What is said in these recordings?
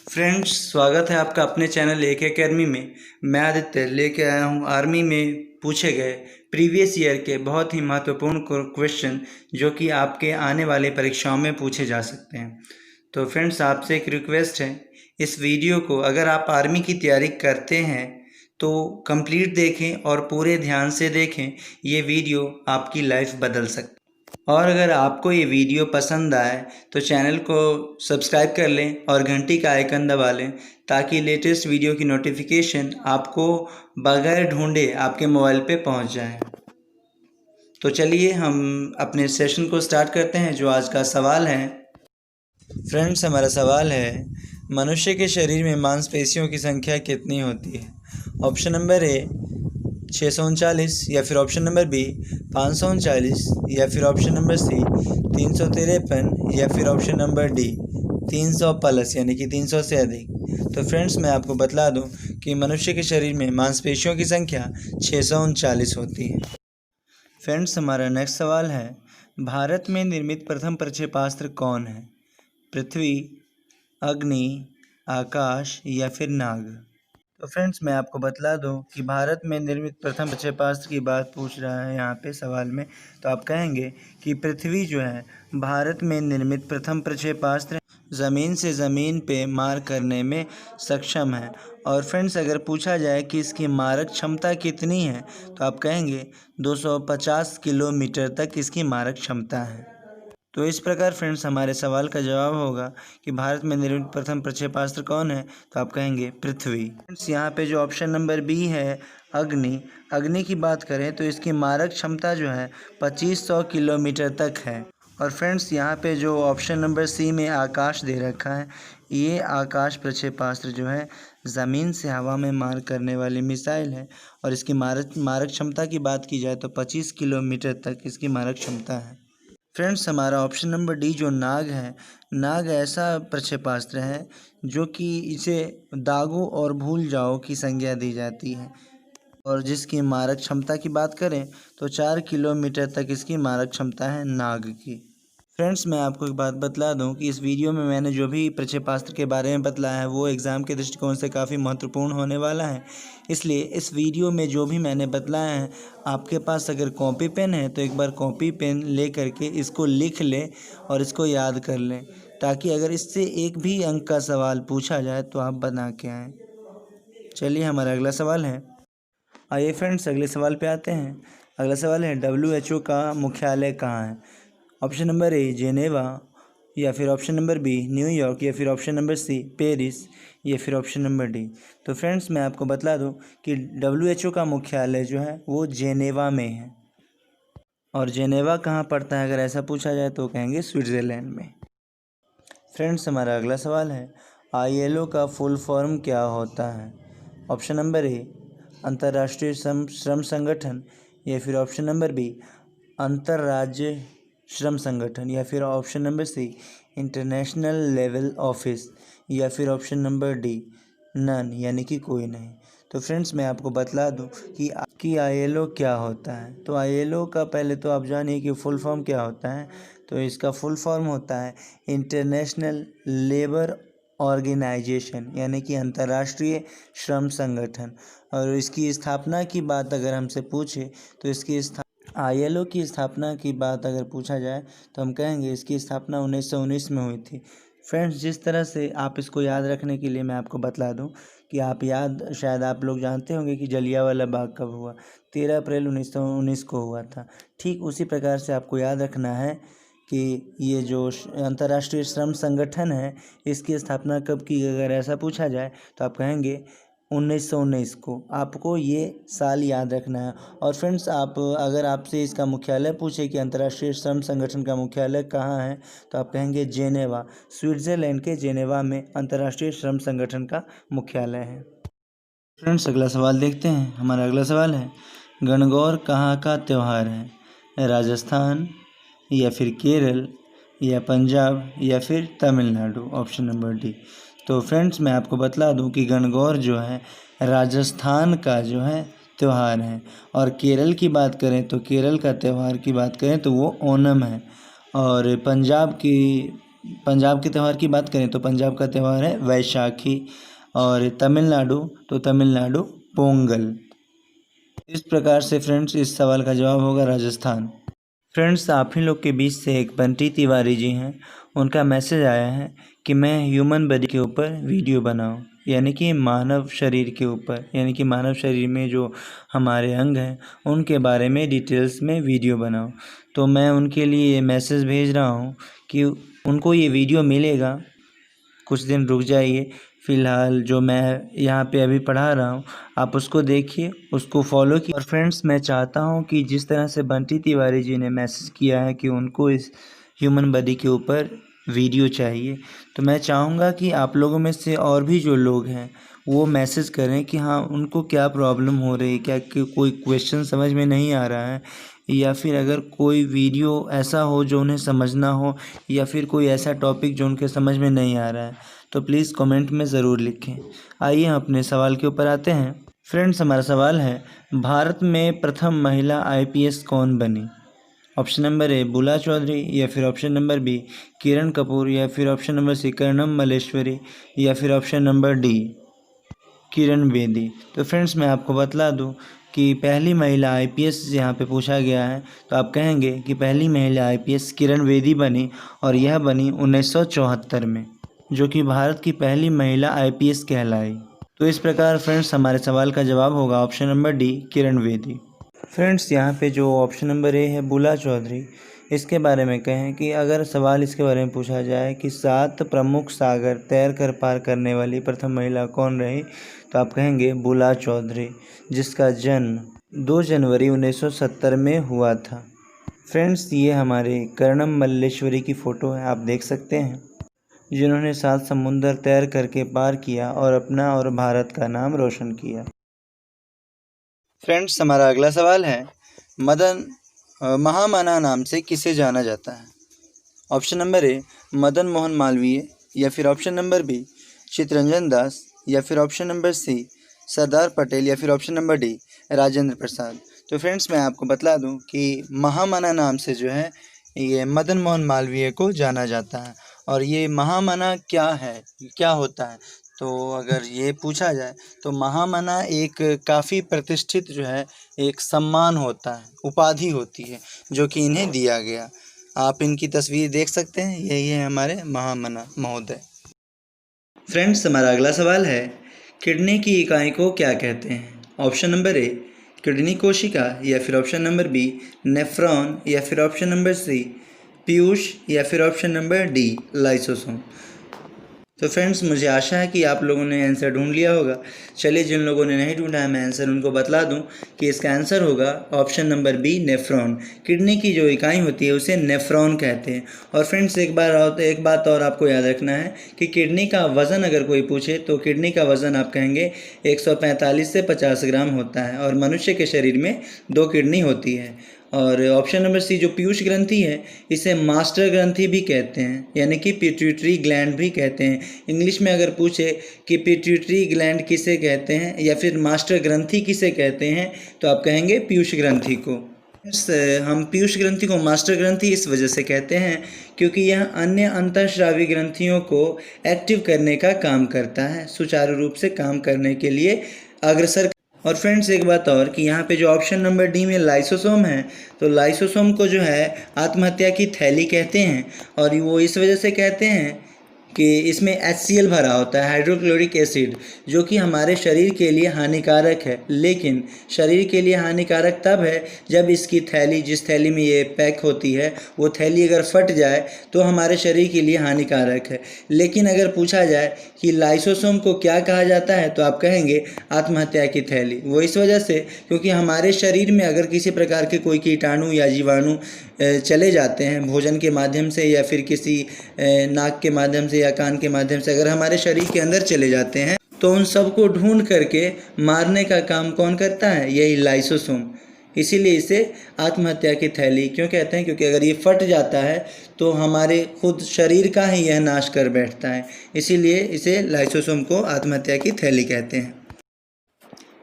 Friends, स्वागत है आपका अपने चैनल AK अकेडमी में। मैं आदित्य लेके आया हूँ आर्मी में पूछे गए प्रीवियस ईयर के बहुत ही महत्वपूर्ण क्वेश्चन जो कि आपके आने वाले परीक्षाओं में पूछे जा सकते हैं। तो फ्रेंड्स, आपसे एक रिक्वेस्ट है, इस वीडियो को अगर आप आर्मी की तैयारी करते हैं तो कंप्लीट देखें और पूरे ध्यान से देखें। ये वीडियो आपकी लाइफ बदल सकती है। और अगर आपको ये वीडियो पसंद आए तो चैनल को सब्सक्राइब कर लें और घंटी का आइकन दबा लें ताकि लेटेस्ट वीडियो की नोटिफिकेशन आपको बगैर ढूंढे आपके मोबाइल पे पहुंच जाए। तो चलिए हम अपने सेशन को स्टार्ट करते हैं। जो आज का सवाल है फ्रेंड्स, हमारा सवाल है, मनुष्य के शरीर में मांसपेशियों की संख्या कितनी होती है? ऑप्शन नंबर ए 639, या फिर ऑप्शन नंबर बी 539, या फिर ऑप्शन नंबर सी 353, या फिर ऑप्शन नंबर डी 300 प्लस यानी कि 300 से अधिक। तो फ्रेंड्स, मैं आपको बतला दूं कि मनुष्य के शरीर में मांसपेशियों की संख्या 639 होती है। फ्रेंड्स, हमारा नेक्स्ट सवाल है, भारत में निर्मित प्रथम प्रक्षेपास्त्र कौन है? पृथ्वी, अग्नि, आकाश या फिर नाग? तो फ्रेंड्स, मैं आपको बतला दूं कि भारत में निर्मित प्रथम प्रक्षेपास्त्र की बात पूछ रहा है यहाँ पे सवाल में। तो आप कहेंगे कि पृथ्वी जो है भारत में निर्मित प्रथम प्रक्षेपास्त्र ज़मीन से ज़मीन पे मार करने में सक्षम है। और फ्रेंड्स, अगर पूछा जाए कि इसकी मारक क्षमता कितनी है तो आप कहेंगे 250 किलोमीटर तक इसकी मारक क्षमता है। तो इस प्रकार फ्रेंड्स हमारे सवाल का जवाब होगा कि भारत में निर्मित प्रथम प्रक्षेपास्त्र कौन है? तो आप कहेंगे पृथ्वी। फ्रेंड्स, यहाँ पे जो ऑप्शन नंबर बी है अग्नि की बात करें तो इसकी मारक क्षमता जो है 2500 किलोमीटर तक है। और फ्रेंड्स, यहाँ पे जो ऑप्शन नंबर सी में आकाश दे रखा है, ये आकाश प्रक्षेपास्त्र जो है ज़मीन से हवा में मार करने वाली मिसाइल है और इसकी मारक क्षमता की बात की जाए तो 25 किलोमीटर तक इसकी मारक क्षमता है। फ्रेंड्स, हमारा ऑप्शन नंबर डी जो नाग ऐसा प्रक्षेपास्त्र है जो कि इसे दागो और भूल जाओ की संज्ञा दी जाती है और जिसकी मारक क्षमता की बात करें तो 4 किलोमीटर तक इसकी मारक क्षमता है नाग की। फ्रेंड्स, मैं आपको एक बात बतला दूं कि इस वीडियो में मैंने जो भी प्रक्षेपास्त्र के बारे में बतलाया है वो एग्ज़ाम के दृष्टिकोण से काफ़ी महत्वपूर्ण होने वाला है। इसलिए इस वीडियो में जो भी मैंने बतलाया है, आपके पास अगर कॉपी पेन है तो एक बार कॉपी पेन ले करके इसको लिख लें और इसको याद कर लें ताकि अगर इससे एक भी अंक का सवाल पूछा जाए तो आप बना के आएँ। चलिए, हमारा अगला सवाल है। आइए फ्रेंड्स, अगले सवाल पे आते हैं। अगला सवाल है, WHO का मुख्यालय कहाँ है? ऑप्शन नंबर ए जेनेवा, या फिर ऑप्शन नंबर बी न्यूयॉर्क, या फिर ऑप्शन नंबर सी पेरिस, या फिर ऑप्शन नंबर डी। तो फ्रेंड्स, मैं आपको बतला दूं कि WHO का मुख्यालय जो है वो जेनेवा में है। और जेनेवा कहाँ पड़ता है अगर ऐसा पूछा जाए तो कहेंगे स्विट्ज़रलैंड में। फ्रेंड्स, हमारा अगला सवाल है, ILO का फुल फॉर्म क्या होता है? ऑप्शन नंबर ए अंतर्राष्ट्रीय श्रम संगठन, या फिर ऑप्शन नंबर बी अंतर्राज्य श्रम संगठन, या फिर option number C international level office, या फिर ऑप्शन नंबर डी नन यानी कि कोई नहीं। तो फ्रेंड्स, मैं आपको बतला दूं कि ILO क्या होता है। तो ILO का पहले तो आप जानिए कि फुल फॉर्म क्या होता है। तो इसका फुल फॉर्म होता है इंटरनेशनल लेबर ऑर्गेनाइजेशन यानी कि अंतर्राष्ट्रीय श्रम संगठन। और इसकी स्थापना की बात अगर हमसे पूछे तो ILO की स्थापना की बात अगर पूछा जाए तो हम कहेंगे इसकी स्थापना 1919 में हुई थी। फ्रेंड्स, जिस तरह से आप इसको याद रखने के लिए मैं आपको बतला दूं कि शायद आप लोग जानते होंगे कि जलियांवाला बाग कब हुआ? 13 अप्रैल 1919 को हुआ था। ठीक उसी प्रकार से आपको याद रखना है कि ये जो अंतर्राष्ट्रीय श्रम संगठन है इसकी स्थापना कब की, अगर ऐसा पूछा जाए तो आप कहेंगे 1919 को। आपको ये साल याद रखना है। और फ्रेंड्स, अगर आपसे इसका मुख्यालय पूछे कि अंतर्राष्ट्रीय श्रम संगठन का मुख्यालय कहाँ है तो आप कहेंगे जेनेवा। स्विट्ज़रलैंड के जेनेवा में अंतर्राष्ट्रीय श्रम संगठन का मुख्यालय है। फ्रेंड्स, अगला सवाल देखते हैं। हमारा अगला सवाल है, गणगौर कहाँ का त्यौहार है? राजस्थान, या फिर केरल, या पंजाब, या फिर तमिलनाडु? Option number D. तो फ्रेंड्स, मैं आपको बतला दूं कि गणगौर जो है राजस्थान का जो है त्यौहार है। और केरल की बात करें तो केरल का त्यौहार की बात करें तो वो ओणम है। और पंजाब की पंजाब के त्यौहार की बात करें तो पंजाब का त्यौहार है वैशाखी, और तमिलनाडु तो तमिलनाडु पोंगल। इस प्रकार से फ्रेंड्स इस सवाल का जवाब होगा राजस्थान। फ्रेंड्स, आप ही लोग के बीच से एक बंटी तिवारी जी हैं, उनका मैसेज आया है कि मैं ह्यूमन बॉडी के ऊपर वीडियो बनाऊं, यानी कि मानव शरीर के ऊपर, यानी कि मानव शरीर में जो हमारे अंग हैं उनके बारे में डिटेल्स में वीडियो बनाऊं। तो मैं उनके लिए ये मैसेज भेज रहा हूं कि उनको ये वीडियो मिलेगा, कुछ दिन रुक जाइए। फ़िलहाल जो मैं यहाँ पे अभी पढ़ा रहा हूँ आप उसको देखिए, उसको फॉलो कीजिए। और फ्रेंड्स, मैं चाहता हूँ कि जिस तरह से बंटी तिवारी जी ने मैसेज किया है कि उनको इस ह्यूमन बॉडी के ऊपर वीडियो चाहिए, तो मैं चाहूँगा कि आप लोगों में से और भी जो लोग हैं वो मैसेज करें कि हाँ उनको क्या प्रॉब्लम हो रही है, क्या कोई क्वेश्चन समझ में नहीं आ रहा है, या फिर अगर कोई वीडियो ऐसा हो जो उन्हें समझना हो, या फिर कोई ऐसा टॉपिक जो उनके समझ में नहीं आ रहा है, तो प्लीज़ कमेंट में ज़रूर लिखें। आइए हम अपने सवाल के ऊपर आते हैं। फ्रेंड्स, हमारा सवाल है, भारत में प्रथम महिला आईपीएस कौन बनी? ऑप्शन नंबर ए बुला चौधरी, या फिर option number B Kiran Kapoor, या फिर option number C Karnam Malleswari, या फिर option number D Kiran Bedi. तो फ्रेंड्स, मैं आपको बतला दूं कि पहली महिला आईपीएस यहाँ पे पूछा गया है, तो आप कहेंगे कि पहली महिला आईपीएस किरण बेदी बनी, और यह बनी 1974 में, जो कि भारत की पहली महिला आईपीएस कहलाई। तो इस प्रकार फ्रेंड्स हमारे सवाल का जवाब होगा option number D Kiran Bedi. Friends, यहाँ पे जो ऑप्शन नंबर ए है बुला चौधरी, इसके बारे में कहें कि अगर सवाल इसके बारे में पूछा जाए कि 7 प्रमुख सागर तैर कर पार करने वाली प्रथम महिला कौन रही, तो आप कहेंगे बुला चौधरी, जिसका जन्म 2 जनवरी 1970 में हुआ था। फ्रेंड्स, ये हमारे कर्णम मल्लेश्वरी की फ़ोटो है, आप देख सकते हैं, जिन्होंने 7 समुंदर तैर करके पार किया और अपना और भारत का नाम रोशन किया। फ्रेंड्स, हमारा अगला सवाल है, महामना नाम से किसे जाना जाता है? Option number A Madan Mohan Malviya, या फिर option number B Chittaranjan Das, या फिर ऑप्शन नंबर सी सरदार पटेल, या फिर option number D Rajendra Prasad. तो फ्रेंड्स, मैं आपको बतला दूं कि महामना नाम से जो है ये मदन मोहन मालवीय को जाना जाता है। और ये महामना क्या है, क्या होता है, तो अगर ये पूछा जाए तो महामना एक काफ़ी प्रतिष्ठित जो है एक सम्मान होता है, उपाधि होती है जो कि इन्हें दिया गया। आप इनकी तस्वीर देख सकते हैं, यही है हमारे महामना महोदय। फ्रेंड्स, हमारा अगला सवाल है, किडनी की इकाई को क्या कहते हैं? ऑप्शन नंबर ए किडनी कोशिका, या फिर ऑप्शन नंबर बी नेफ्रॉन, या फिर ऑप्शन नंबर सी पीयूष, या फिर ऑप्शन नंबर डी लाइसोसोम। तो फ्रेंड्स, मुझे आशा है कि आप लोगों ने आंसर ढूंढ लिया होगा। चलिए, जिन लोगों ने नहीं ढूंढा है मैं आंसर उनको बतला दूं कि इसका आंसर होगा option number B nephron. Kidney की जो इकाई होती है उसे नेफ्रॉन कहते हैं। और फ्रेंड्स, एक बात और आपको याद रखना है कि किडनी का वज़न अगर कोई पूछे तो किडनी का वज़न आप कहेंगे 145 से 50 ग्राम होता है, और मनुष्य के शरीर में 2 किडनी होती है। और ऑप्शन नंबर सी जो पीयूष ग्रंथि है इसे मास्टर ग्रंथि भी कहते हैं, यानी कि पिट्यूटरी ग्लैंड भी कहते हैं। इंग्लिश में अगर पूछे कि पिट्यूटरी ग्लैंड किसे कहते हैं या फिर मास्टर ग्रंथि किसे कहते हैं, तो आप कहेंगे पीयूष ग्रंथि को। हम पीयूष ग्रंथि को मास्टर ग्रंथि इस वजह से कहते हैं क्योंकि यह अन्य अंतःस्रावी ग्रंथियों को एक्टिव करने का काम करता है, सुचारू रूप से काम करने के लिए अग्रसर। और फ्रेंड्स, एक बात और कि यहाँ पे जो ऑप्शन नंबर डी में लाइसोसोम है, तो लाइसोसोम को जो है आत्महत्या की थैली कहते हैं, और वो इस वजह से कहते हैं कि इसमें HCl भरा होता है, हाइड्रोक्लोरिक एसिड, जो कि हमारे शरीर के लिए हानिकारक है। लेकिन शरीर के लिए हानिकारक तब है जब इसकी थैली, जिस थैली में ये पैक होती है, वो थैली अगर फट जाए तो हमारे शरीर के लिए हानिकारक है। लेकिन अगर पूछा जाए कि लाइसोसोम को क्या कहा जाता है, तो आप कहेंगे आत्महत्या की थैली। वो इस वजह से क्योंकि हमारे शरीर में अगर किसी प्रकार के कोई कीटाणु या जीवाणु चले जाते हैं भोजन के माध्यम से, या फिर किसी नाक के माध्यम से या कान के माध्यम से अगर हमारे शरीर के अंदर चले जाते हैं, तो उन सबको ढूंढ करके मारने का काम कौन करता है? यही लाइसोसोम। इसीलिए इसे आत्महत्या की थैली क्यों कहते हैं? क्योंकि अगर ये फट जाता है तो हमारे खुद शरीर का ही यह नाश कर बैठता है, इसीलिए इसे लाइसोसोम को आत्महत्या की थैली कहते हैं।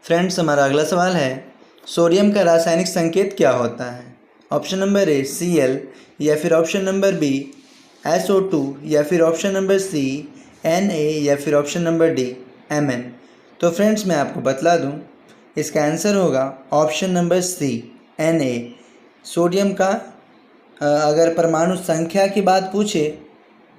फ्रेंड्स, हमारा अगला सवाल है, सोडियम का रासायनिक संकेत क्या होता है? ऑप्शन नंबर ए Cl, या फिर ऑप्शन नंबर बी SO2 या फिर ऑप्शन नंबर सी Na या फिर ऑप्शन नंबर डी Mn। तो फ्रेंड्स मैं आपको बतला दूं, इसका आंसर होगा ऑप्शन नंबर सी Na। सोडियम का अगर परमाणु संख्या की बात पूछे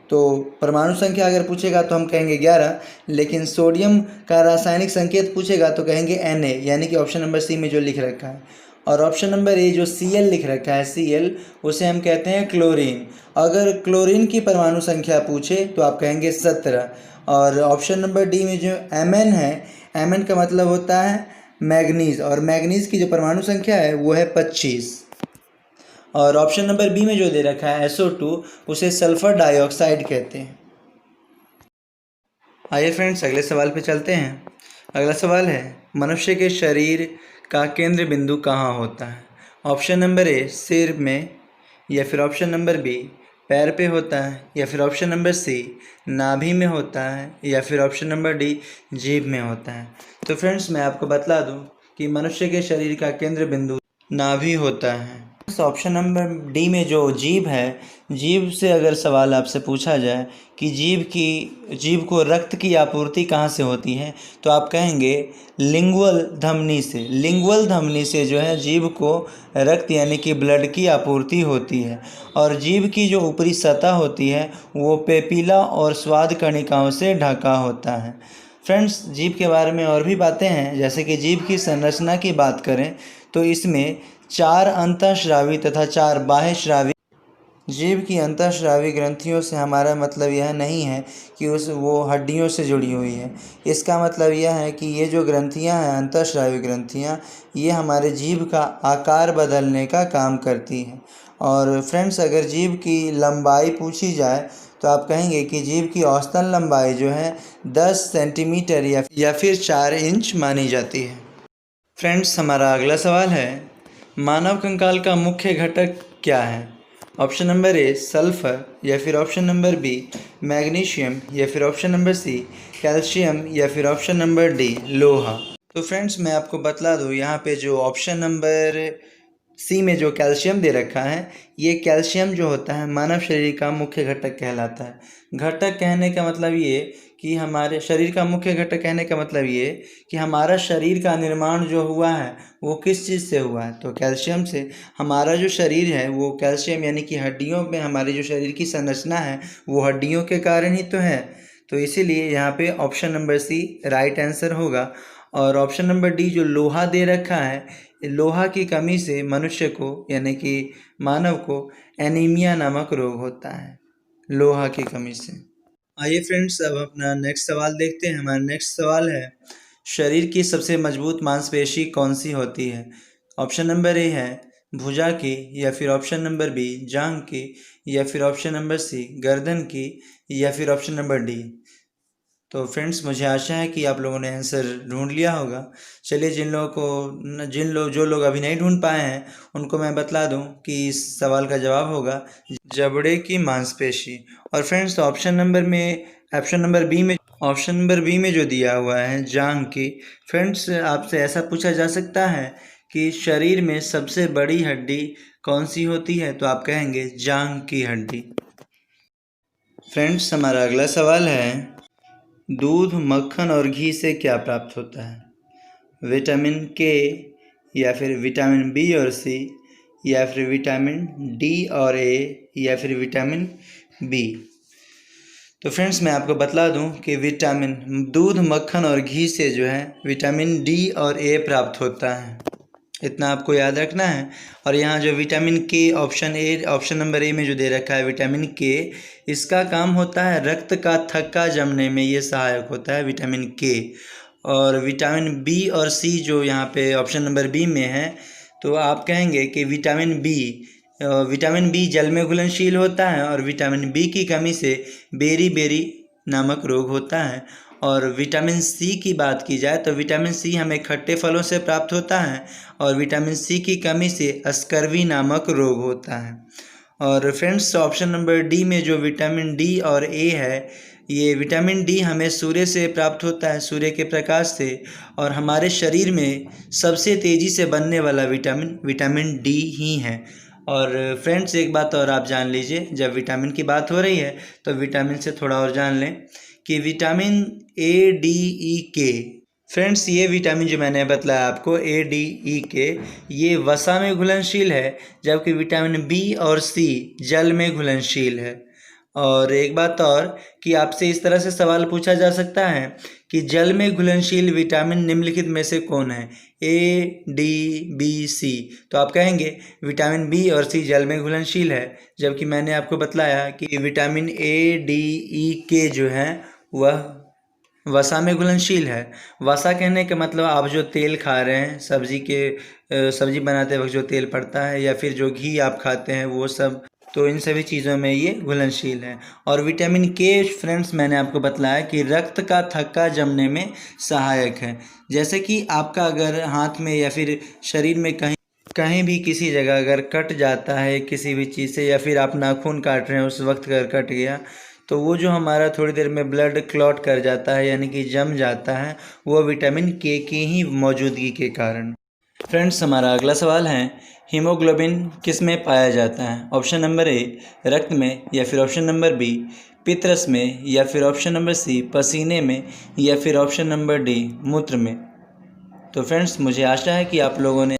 तो परमाणु संख्या अगर पूछेगा तो हम कहेंगे 11, लेकिन सोडियम का रासायनिक संकेत पूछेगा तो कहेंगे Na, यानी कि ऑप्शन नंबर सी में जो लिख रखा है। और ऑप्शन नंबर ए जो Cl लिख रखा है Cl, उसे हम कहते हैं क्लोरीन। अगर क्लोरीन की परमाणु संख्या पूछे तो आप कहेंगे 17। और ऑप्शन नंबर डी में जो Mn है, Mn का मतलब होता है मैग्नीज, और मैग्नीज की जो परमाणु संख्या है वो है 25। और ऑप्शन नंबर बी में जो दे रखा है SO2, उसे सल्फर डाइऑक्साइड कहते हैं। आइए फ्रेंड्स अगले सवाल पे चलते हैं। अगला सवाल है, मनुष्य के शरीर का केंद्र बिंदु कहाँ होता है? ऑप्शन नंबर ए सिर में, या फिर ऑप्शन नंबर बी पैर पे होता है, या फिर ऑप्शन नंबर सी नाभि में होता है, या फिर ऑप्शन नंबर डी जीभ में होता है। तो फ्रेंड्स मैं आपको बतला दूं कि मनुष्य के शरीर का केंद्र बिंदु नाभि होता है। ऑप्शन नंबर डी में जो जीभ है, जीभ से अगर सवाल आपसे पूछा जाए कि जीभ को रक्त की आपूर्ति कहाँ से होती है, तो आप कहेंगे लिंगुअल धमनी से। लिंगुअल धमनी से जो है जीभ को रक्त यानी कि ब्लड की आपूर्ति होती है। और जीभ की जो ऊपरी सतह होती है वो पेपिला और स्वाद कणिकाओं से ढका होता है। फ्रेंड्स जीभ के बारे में और भी बातें हैं, जैसे कि जीभ की संरचना की बात करें तो इसमें 4 अंतःस्रावी तथा 4 बाह्यस्रावी। जीभ की अंतःस्रावी ग्रंथियों से हमारा मतलब यह नहीं है कि वो हड्डियों से जुड़ी हुई है। इसका मतलब यह है कि ये जो ग्रंथियां हैं अंतःस्रावी ग्रंथियां, ये हमारे जीभ का आकार बदलने का काम करती हैं। और फ्रेंड्स अगर जीभ की लंबाई पूछी जाए तो आप कहेंगे कि जीभ की औसतन लंबाई जो है 10 सेंटीमीटर या फिर 4 इंच मानी जाती है। फ्रेंड्स हमारा अगला सवाल है, मानव कंकाल का मुख्य घटक क्या है? ऑप्शन नंबर ए सल्फर, या फिर ऑप्शन नंबर बी मैग्नीशियम, या फिर ऑप्शन नंबर सी कैल्शियम, या फिर ऑप्शन नंबर डी लोहा। तो फ्रेंड्स मैं आपको बतला दूँ, यहाँ पे जो ऑप्शन नंबर सी में जो कैल्शियम दे रखा है, ये कैल्शियम जो होता है मानव शरीर का मुख्य घटक कहलाता है। घटक कहने का मतलब ये कि हमारे शरीर का मुख्य घटक कहने का मतलब ये कि हमारा शरीर का निर्माण जो हुआ है वो किस चीज़ से हुआ है, तो कैल्शियम से। हमारा जो शरीर है वो कैल्शियम यानी कि हड्डियों में हमारी जो शरीर की संरचना है वो हड्डियों के कारण ही तो है। तो इसीलिए यहाँ पे option number C right answer होगा। और ऑप्शन नंबर डी जो लोहा दे रखा है, लोहा की कमी से मनुष्य को यानी कि मानव को एनीमिया नामक रोग होता है, लोहा की कमी से। आइए फ्रेंड्स अब अपना नेक्स्ट सवाल देखते हैं। हमारा नेक्स्ट सवाल है, शरीर की सबसे मजबूत मांसपेशी कौन सी होती है? ऑप्शन नंबर ए है भुजा की, या फिर ऑप्शन नंबर बी जांघ की, या फिर ऑप्शन नंबर सी गर्दन की, या फिर ऑप्शन नंबर डी। तो फ्रेंड्स मुझे आशा है कि आप लोगों ने आंसर ढूंढ लिया होगा। चलिए जो लोग अभी नहीं ढूंढ पाए हैं उनको मैं बतला दूं कि इस सवाल का जवाब होगा जबड़े की मांसपेशी। और फ्रेंड्स ऑप्शन नंबर बी में जो दिया हुआ है जांघ की। फ्रेंड्स आपसे ऐसा पूछा जा सकता है कि शरीर में सबसे बड़ी हड्डी कौन सी होती है, तो आप कहेंगे जांघ की हड्डी। फ्रेंड्स हमारा अगला सवाल है, दूध, मक्खन और घी से क्या प्राप्त होता है? विटामिन के, या फिर विटामिन बी और सी, या फिर विटामिन डी और ए, या फिर विटामिन बी। तो फ्रेंड्स मैं आपको बतला दूं कि दूध, मक्खन और घी से जो है विटामिन डी और ए प्राप्त होता है, इतना आपको याद रखना है। और यहाँ जो विटामिन के ऑप्शन नंबर ए में जो दे रखा है विटामिन के, इसका काम होता है रक्त का थक्का जमने में, ये सहायक होता है विटामिन के। और विटामिन बी और सी जो यहाँ पे ऑप्शन नंबर बी में है, तो आप कहेंगे कि विटामिन बी जल में घुलनशील होता है, और विटामिन बी की कमी से बेरी नामक रोग होता है। और विटामिन सी की बात की जाए तो विटामिन सी हमें खट्टे फलों से प्राप्त होता है, और विटामिन सी की कमी से स्कर्वी नामक रोग होता है। और फ्रेंड्स ऑप्शन नंबर डी में जो विटामिन डी और ए है, ये विटामिन डी हमें सूर्य से प्राप्त होता है, सूर्य के प्रकाश से। और हमारे शरीर में सबसे तेज़ी से बनने वाला विटामिन डी ही है। और फ्रेंड्स एक बात और आप जान लीजिए, जब विटामिन की बात हो रही है तो विटामिन से थोड़ा और जान लें कि विटामिन ए डी ई के, फ्रेंड्स ये विटामिन जो मैंने बतलाया आपको ए डी ई के, ये वसा में घुलनशील है, जबकि विटामिन बी और सी जल में घुलनशील है। और एक बात और कि आपसे इस तरह से सवाल पूछा जा सकता है कि जल में घुलनशील विटामिन निम्नलिखित में से कौन है, ए डी बी सी, तो आप कहेंगे विटामिन बी और सी जल में घुलनशील है, जबकि मैंने आपको बतलाया कि विटामिन ए डी ई के जो है वह वसा में घुलनशील है। वसा कहने का मतलब आप जो तेल खा रहे हैं, सब्जी बनाते वक्त जो तेल पड़ता है, या फिर जो घी आप खाते हैं वो सब, तो इन सभी चीज़ों में ये घुलनशील है। और विटामिन के फ्रेंड्स मैंने आपको बतलाया कि रक्त का थक्का जमने में सहायक है। जैसे कि आपका अगर हाथ में या फिर शरीर में कहीं भी किसी जगह अगर कट जाता है किसी भी चीज़ से, या फिर आप नाखून काट रहे हैं उस वक्त अगर कट गया, तो वो जो हमारा थोड़ी देर में ब्लड क्लॉट कर जाता है, यानी कि जम जाता है, वो विटामिन के की ही मौजूदगी के कारण। फ्रेंड्स हमारा अगला सवाल है, हीमोग्लोबिन किस में पाया जाता है? ऑप्शन नंबर ए रक्त में, या फिर ऑप्शन नंबर बी पित्तरस में, या फिर ऑप्शन नंबर सी पसीने में, या फिर ऑप्शन नंबर डी मूत्र में। तो फ्रेंड्स मुझे आशा है कि आप लोगों ने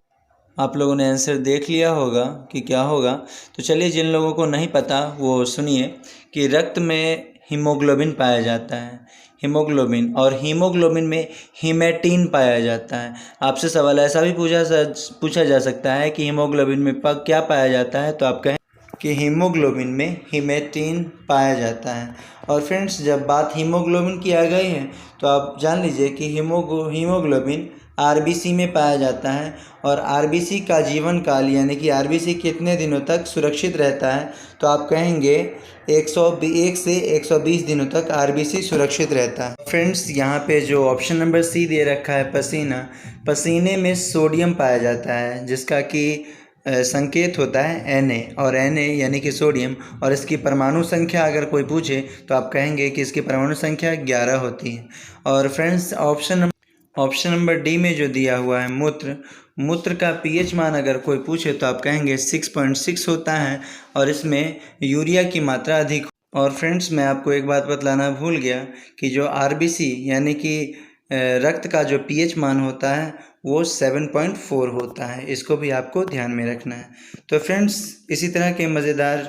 आंसर देख लिया होगा कि क्या होगा। तो चलिए, जिन लोगों को नहीं पता वो सुनिए कि रक्त में हीमोग्लोबिन पाया जाता है, हीमोग्लोबिन, और हीमोग्लोबिन में हीमेटिन पाया जाता है। आपसे सवाल ऐसा भी पूछा जा सकता है कि हीमोग्लोबिन में क्या पाया जाता है, तो आप कहें कि हीमोग्लोबिन में हीमेटिन पाया जाता है। और फ्रेंड्स जब बात हीमोग्लोबिन की आ गई है तो आप जान लीजिए कि हीमोग्लोबिन आरबीसी में पाया जाता है, और आरबीसी का जीवन काल, यानी कि आरबीसी कितने दिनों तक सुरक्षित रहता है, तो आप कहेंगे 101 से 120 दिनों तक आरबीसी सुरक्षित रहता है। फ्रेंड्स यहाँ पे जो ऑप्शन नंबर सी दे रखा है पसीने में सोडियम पाया जाता है, जिसका कि संकेत होता है Na, और Na यानी कि सोडियम, और इसकी परमाणु संख्या अगर कोई पूछे तो आप कहेंगे कि इसकी परमाणु संख्या 11 होती है। और फ्रेंड्स ऑप्शन नंबर डी में जो दिया हुआ है मूत्र का पीएच मान अगर कोई पूछे तो आप कहेंगे 6.6 होता है, और इसमें यूरिया की मात्रा अधिक। और फ्रेंड्स मैं आपको एक बात बतलाना भूल गया कि जो आरबीसी यानी कि रक्त का जो पीएच मान होता है वो 7.4 होता है, इसको भी आपको ध्यान में रखना है। तो फ्रेंड्स इसी तरह के मज़ेदार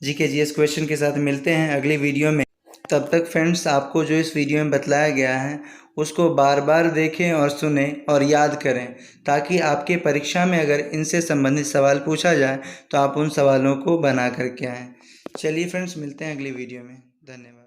जीके जीएस क्वेश्चन के साथ मिलते हैं अगली वीडियो में। तब तक फ्रेंड्स आपको जो इस वीडियो में बतलाया गया है उसको बार बार देखें और सुनें और याद करें, ताकि आपके परीक्षा में अगर इनसे संबंधित सवाल पूछा जाए तो आप उन सवालों को बना करके आएँ। चलिए फ्रेंड्स मिलते हैं अगली वीडियो में। धन्यवाद।